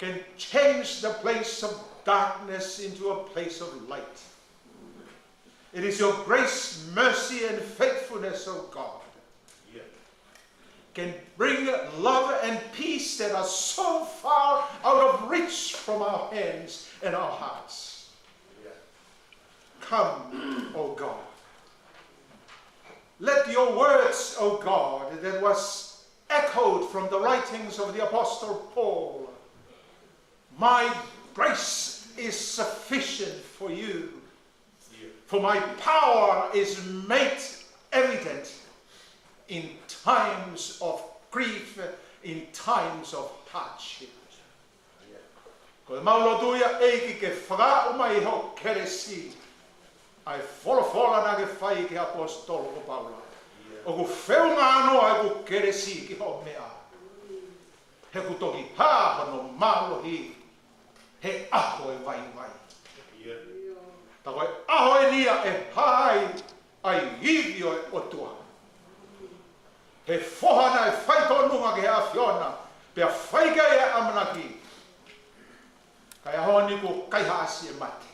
can change the place of darkness into a place of light. It is your grace, mercy, and faithfulness, O God, can bring love and peace that are so far out of reach from our hands and our hearts. Come, O God. Let your words, O God, that was echoed from the writings of the Apostle Paul, my grace is sufficient for you, for my power is made evident in times of grief, in times of hardship. Ko maulotu ia eiki ke whaka mai ho keresi, ai wholofola na ke whai ke apostolo ko Paula. O ku wheunga anoa e ku keresi ki ho mea. He ku toki ha no malohi, he aho e vai vai. Ta koe aho e nia e hai ai hivio e otua. He whohana e whaitonunga ke hea whiona, pia whaika e amanaki. Kai aho ni ko kaiha asi e mate.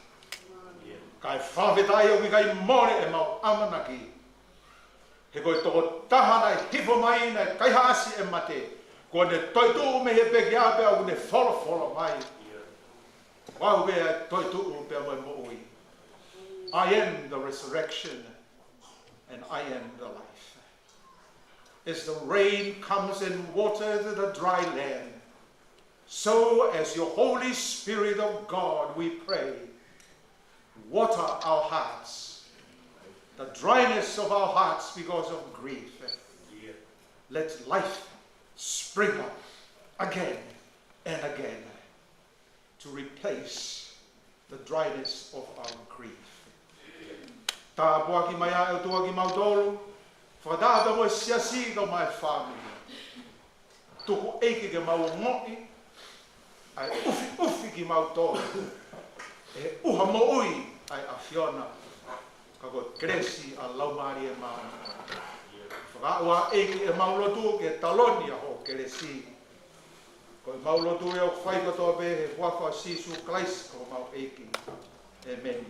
Kai whawhetai o ki kai more e mau amanaki. He koe toko tahana e hifo mai na e kaiha asi e mate. Ko ne toitu me he peki ape au ne wholo mai. Wau bea toitu pia mai mo ui. I am the resurrection and I am the life. As the rain comes and waters the dry land, so as your Holy Spirit of God, we pray, water our hearts, the dryness of our hearts because of grief. Let life spring up again and again to replace the dryness of our grief. Ta poaki mai a e tuaki mautolu, whakatata mo siasi no mai famili. Tuku eiki ke mau ngoi, ai ufi ki mautolu. E uha mo ui ai a Fiona, kako kresi a laumari e mau. Whakaua eiki e maulotu ke talonia ho kresi. Ko e maulotu e o whaikatoa pe he whawha sisu Christ ko mau eiki. Amen.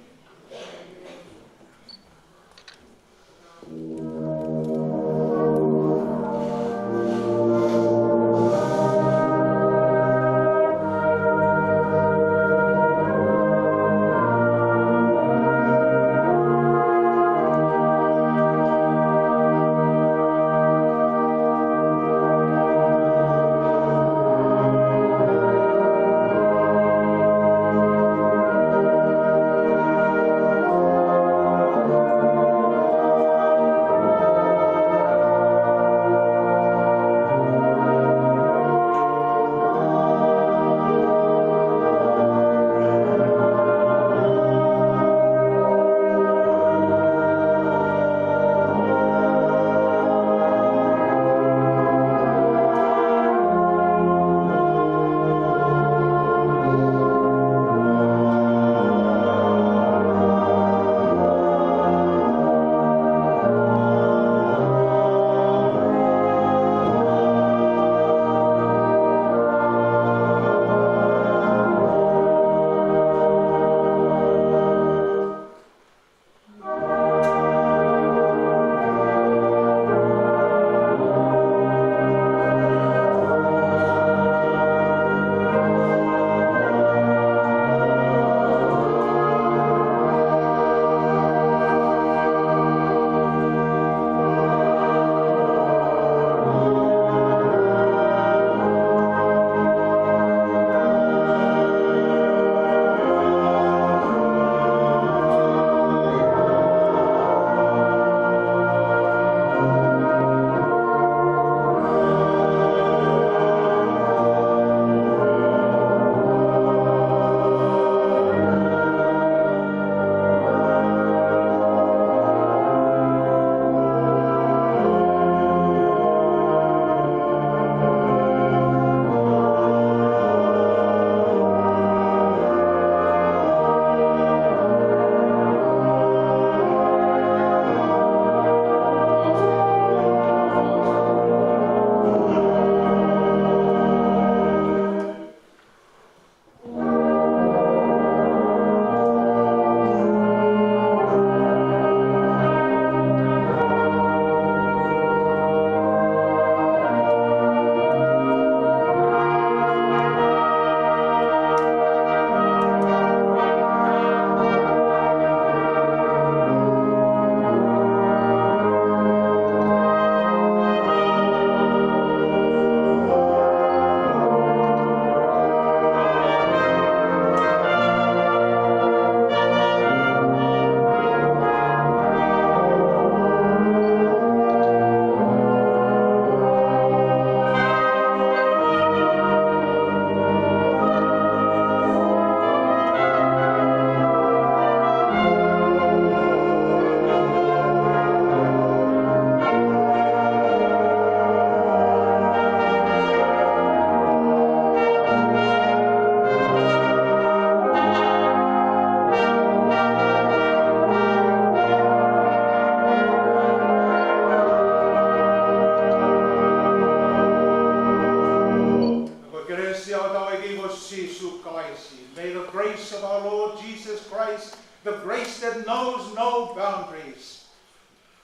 Jesu Christ. May the grace of our Lord Jesus Christ, the grace that knows no boundaries,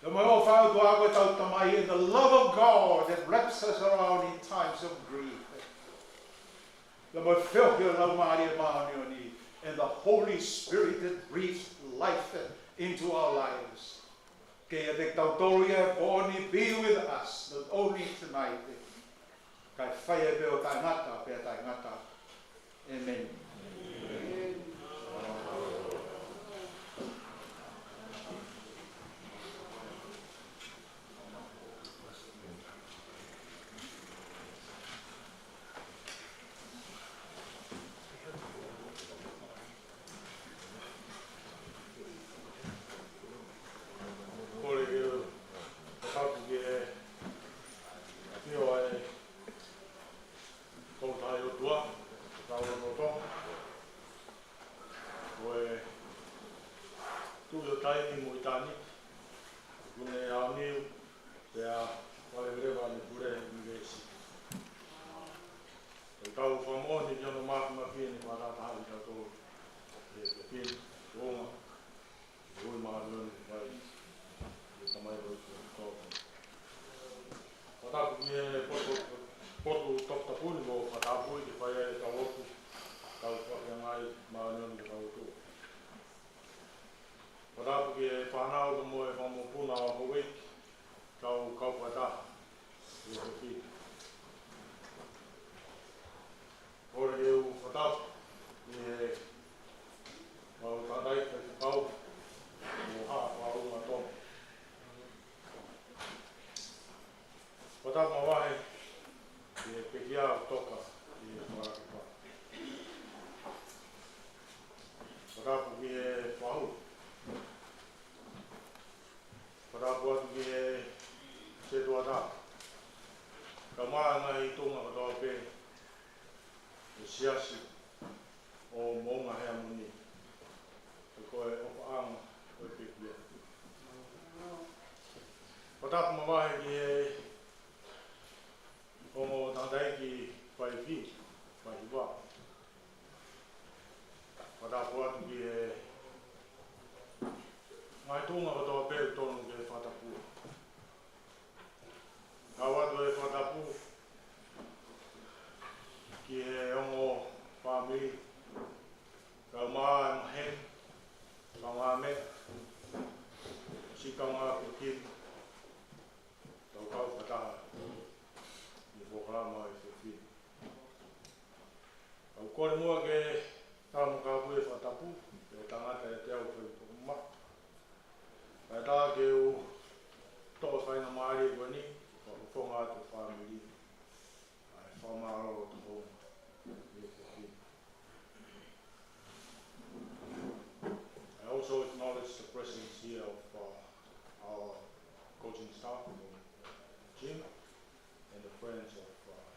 the and the love of God that wraps us around in times of grief, and the Holy Spirit that breathes life into our lives. Be with us, not only tonight. Amen.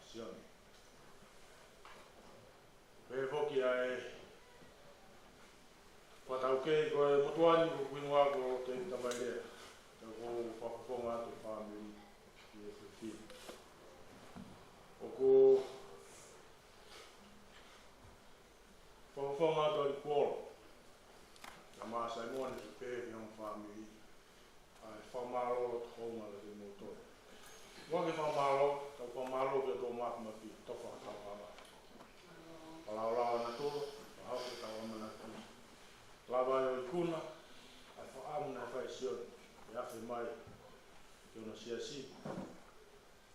Sione. Patauke ko motuani ko kuinga ko te tamai ko whakafonga te Famili ki e whiwhi. O ko whakafonga te ari kōro. Ka maa Sione te pēhi ang Famili. Ai whamaro te honga le te motoi. Wake whamaro, tau whamaro ke tō makumaki, tofa tawhara. Palaulau na tōro, hauke tau amana ki. Lawa o I kuna, ai whaamuna whai Sione, e awhi mai, ki ona siasi.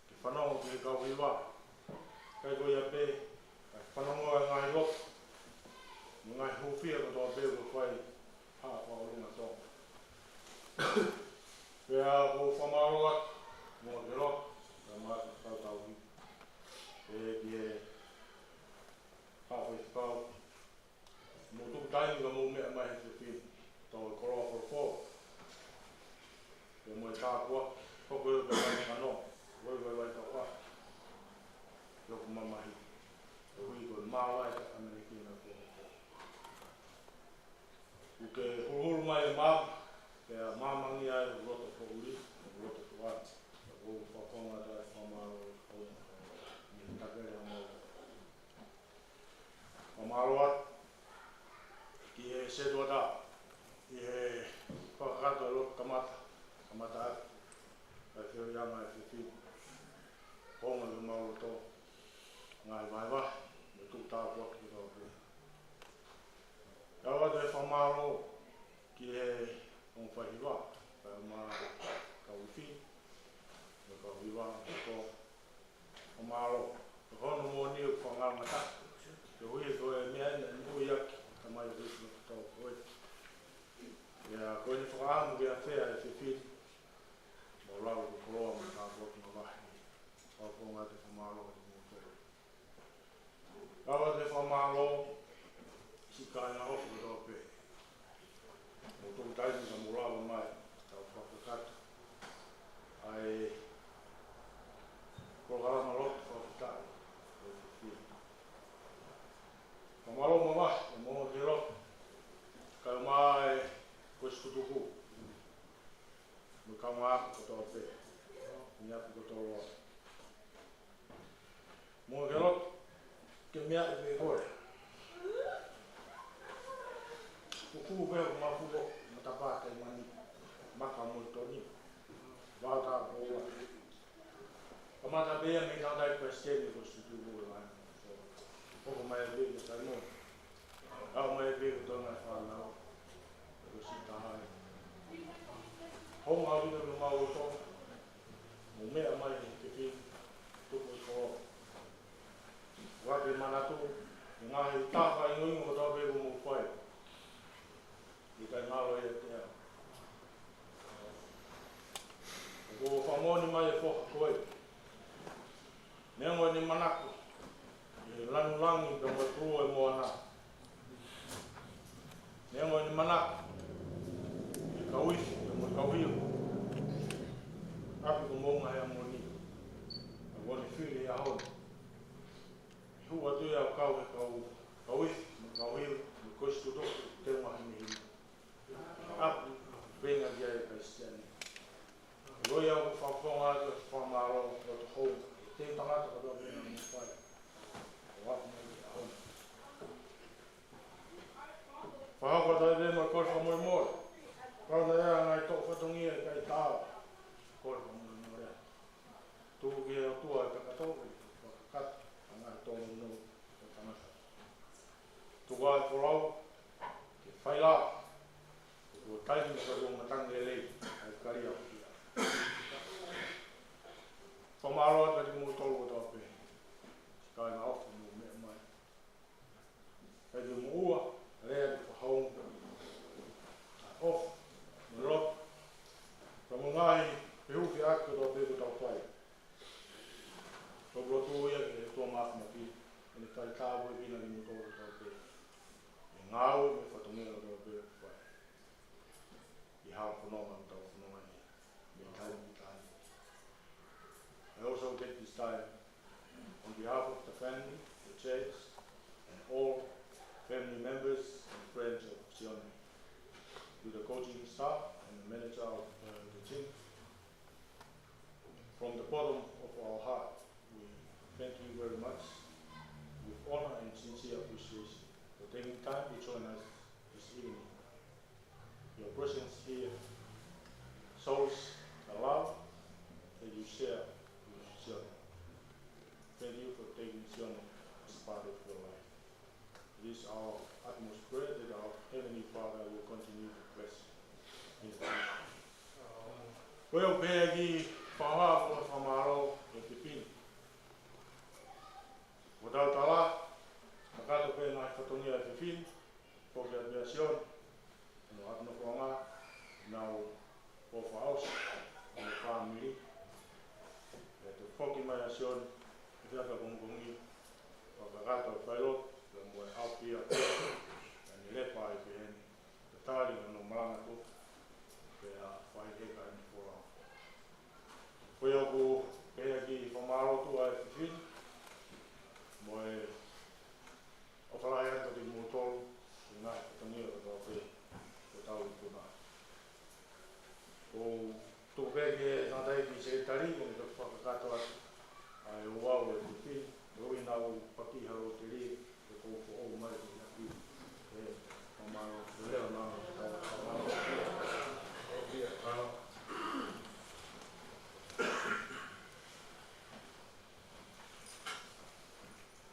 Ke whanongo ki he kauhiwa, kai koe ia pē, kai whanongo e ngai roto, ngai hōwhia ko tō pē ko whai, hāpā o runga tō. Pea ko whamaro atu, mō ke roto, ka mātu tau hi. E ki e hāwhai whakau, mō tuku taini ka mō mea mai he whiwhi, tau e koroa whorofo. E mō e tāpua, hoko e ka mai kano, wai wai ka wha. Yoko mamahi, e hui ko e māwai ka Ameriki na kōrofo. Uke hurhuru mai e māma, pea māmangi ai o roto whauri, o roto whaati. O whakonga tai whamaro o ni takere mo. whamaroa ki he setua tā, i he whakakato e loto kamata atu, kai whio ianga e whiwhi. Honga le mauro tō, ngai vaiwa, me tūtā waki ki tō pui. Kawa te whamaro ki he whaihiwa, kai mā kauwhi, me kauhiwa, me tō whamaro. Te hono mō niu whangangata, te hui e koe mea ina ni Uluaki, ka mai o risi o tau koe. Ia koe ni whakaamu ki a whea e whiwhi, mō lau ko koroa me tā waki no wahi. Whakonga te whamaro ki mō tōru. Kawa te whamaro, si kai na hofu ki tō pē. Mō tōku taini ka mō rawa mai, tau whakakata. Ai, kororama lotu whakatai. Whamaro mama, e mō te ro, kai mai koe skutuku. Me ka ngā ko tō pē, ni aku ko tō roa. Mō te ro, ke mea e me koe. Kuku pēo ko mafuko, ma tapātai mani, maka mo tōni. Wāta pōwa. Kamata pēa me tātai koe stēni ko skutuku e mai. Hoko mai e pēo tai mō. Au mai e pēo tōna e whānau. Ko si tāhai. Honga wina me mau o tō. Mō mea mai te whiu. Tuku e kō. Wake manatu. Ngahi tāwha i ngui mo tō pēo mō whai. I kai ngālo e te ao. Ko whamoni mai e whoka koe. Nengo ni manaku. E lanu langi ka mai prua e moana. Nengo ni manaku. E kauifi ka mai kauhio. Api ko monga hea moni. Ka wani whiri e ahoni. E hua tui au kau he kauifi, ma kauhio, ma koistu toku, te mahi ni hini. Api, venga dia e Kristiani. Roi au whawhonga atu e whamaro o te hou. Te tangata ka tō venga mo whai. Wapu mai te ahoni. Whahako tai te mai kore whamoi mōre. Kauna ea ngai tō whatongi e kai tāo. Kore whamoi mōre. Tūku ki hea tua e kakatoki. Whakakata. Ngai tō mōno o tangata. Tūku ai whorau. Ke whaila. Ko taimi ka o Matangi e lei. Ai kari au kia. Whamaro ata ki mō tolu o tāpe. Kai ngā ofu mō mea mai. Kei te mō ua, rea te whahaunga. Ofu, me lotu. Ka mō ngahi, pe huwhi aka tō pēku tau whai. Tō rotu ia ki he tua māwhina ki. E ne kai tāpu e pina ki mō tolu o tāpe. E ngāu me whatongia o tō pēku whai. I hao whanonga o tau whanonga ni. Me tai mi tai. I also take this time on behalf of the family, the church, and all family members and friends of Sione, to the coaching staff and the manager of the team. From the bottom of our heart, we thank you very much with honor and sincere appreciation for taking time to join us this evening. Your presence here shows the love that you share with Sione. Thank you for taking Sione as part of your life. It is our utmost prayer that our Heavenly Father will continue to bless you in the future. Koe pēa ki whaha o whamaro e te pini. Ko tau tala, makato pēa ngai whatonia e te pini, ko kia pēa Sione, no atno whanga, nau o whaos, o Famili, e te whoki mai a Sione, e whiaka kongongi, whakakato e Failotu, e moe aupia, e ni lepa i pēheni, te tāri no maranga tō, pe a whai heka i ni whorao. Koe oku pēa ki whamaro tua e whiwhini, moe o wharai ata ki mō tolu, i ngai whatangia o tō pē, o tau i puna. Ko tō pēa ki e nātai ki se tari, o ni ka whakakato atu, ai o wau e whiwhini, roi nau pakiharo te ri, e o mai ki na ki. Whamaro, leo nā, whamaro. Kia karo.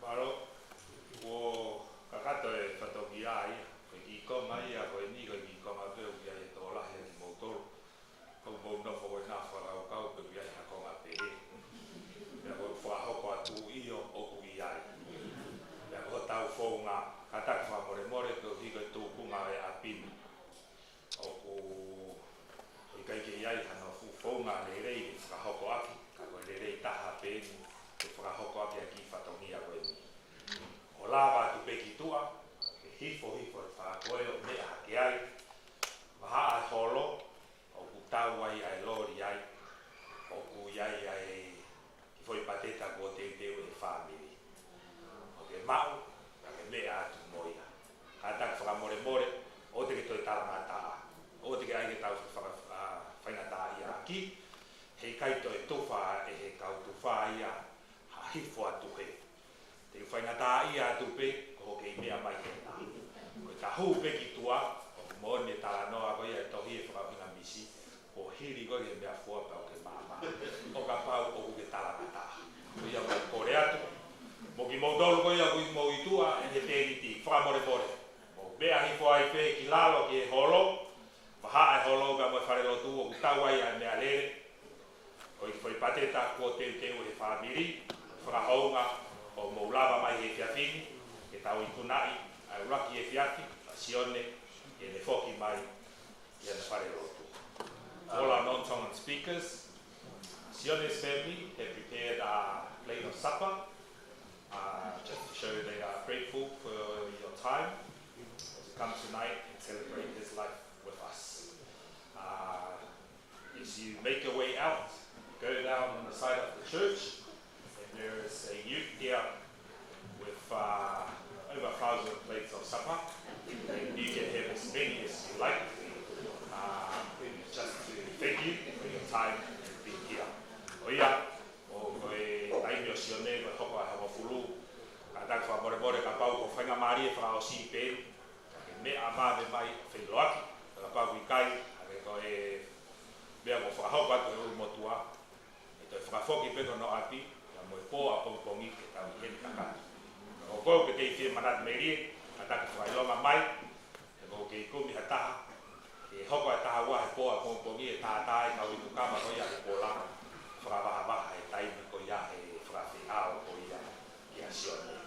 Maro, o kakato e whatoki ai, koe ki konga ia, koe ni koe ki konga pēu kia e tō lahi ki mōtoro. Kau mō nofo koe nā whakau pēu ia i konga pēhe. Mea koe whahoko atu i o oku i ai. Mea koe tau whonga, katak whamore more koe hiko e tūpunga e apini. Oku Fkeiki i ai hana whonga le rei e whakahoko aki, ka koe le rei taha pēni, e whakahoko aki a ki whatongia koe ni. O lava atu peki tua, e hifo e whakakoe o mea hake ai, maha ai holo, o ku tau ai ai lori ai, o ku iai ai ki foi pateta ko te teo e Famili. O ke mau, ka ke mea atu moia. Hatak whakamore more, o te ke toi taramata, o te ke ai ke tau whaingata ia aki, hei kaito e tuwha e he kau tuwha ia, ha hifo atu he. Te whaingata ia atu pe, ko hoke i mea mai he nā. Koe ka huu pe ki tua, o ku moone tala noa koe ia e tohi e whakawhina misi, o hiri koe he mea fua pau ke mama. O ka pau o ku ke tala kata. Koe ia mai kore atu. Mo ki mautolu koe ia kui mo i tua, e he teriti, whakamore more. Mo mea hifo ai pe ki lalo ki e holo, maha ai holo ka moe Failotu o ku tau ai ai mea lere. Koe ki foi pateta ko te teo e Famili, whakahounga, o moulava mai he fiafini, ke tau i punai, a Uluaki e fiafi, a Sione, e ne foki mai, i ana Failotu. All our non-Tongan speakers, Sione's family have prepared a plate of supper, just to show they are grateful for your time to come tonight and celebrate his life with us. As you make your way out, go down on the side of the church, and there is a youth here with over 1,000 plates of supper, and you can have as many as you like, just to thank you for your time being here. Oia, o koe taimio Sione, koe hoko a hawa fulu, ka tak whamore ka pau ko whainga maari e whakao si pēru, ka ke mea māme mai Uluaki, ka pau ki kai, ka ke koe mea ko whakahoko atu e uru motua, e toi whakafoki peko no api, ka moe pō a pongpongi ke tau i heni kakatu. O kou ke te whia manat merie, ka tak whailonga mai, e kou ke ikumi hataha, e hoko e taha ua he pō a pongpongi e tātai, kau i tukama koia he pōlanga, whakavaha e taimi ko ia he whakawhi ao ko ia Sione.